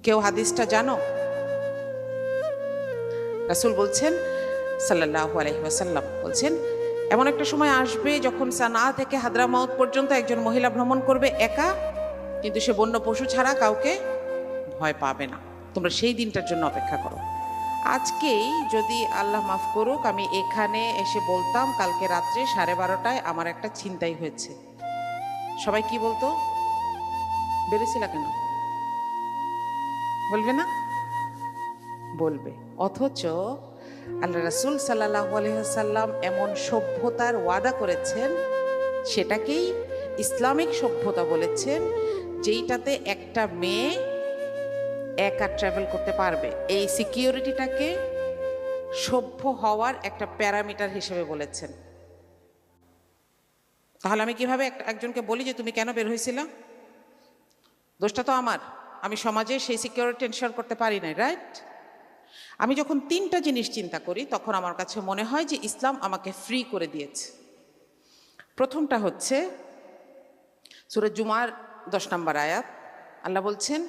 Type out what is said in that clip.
কেউ হাদিসটা জানো? রাসূল বলছেন সাল্লাল্লাহু আলাইহি ওয়াসাল্লাম বলছেন, এমন একটা সময় আসবে যখন সানা থেকে হাদরামাউত পর্যন্ত একজন মহিলা ভ্রমণ করবে একা, কিন্তু সে বন্য পশু ছাড়া কাউকে ভয় পাবে না। তোমরা সেই দিনটার জন্য অপেক্ষা করো। আজকেই যদি আল্লাহ মাফ করুক আমি এখানে এসে বলতাম কালকে রাত্রে 12:30টায় আমার একটা ছিনতাই হয়েছে, সবাই কি বলতো? বেরিয়েছিল কেন? বলবে না? বলবে। অথচ আল্লাহ রাসূল সাল্লাল্লাহু আলাইহি ওয়াসাল্লাম এমন সভ্যতার ওয়াদা করেছেন, সেটাকেই ইসলামিক সভ্যতা বলেছেন, যেইটাতে একটা মেয়ে একা ট্রাভেল করতে পারবে। এই সিকিউরিটিটাকে সভ্য হওয়ার একটা প্যারামিটার হিসেবে বলেছেন। তাহলে আমি কিভাবে একজনকে বলি যে তুমি কেন বের হয়েছিল? দোষটা তো আমার, আমি সমাজে সেই সিকিউরিটি এনশিওর করতে পারি না, রাইট? আমি যখন তিনটা জিনিস চিন্তা করি তখন আমার কাছে মনে হয় যে ইসলাম আমাকে ফ্রি করে দিয়েছে। প্রথমটা হচ্ছে সূরা জুমার 10 নম্বর আয়াত, আল্লাহ বলছেন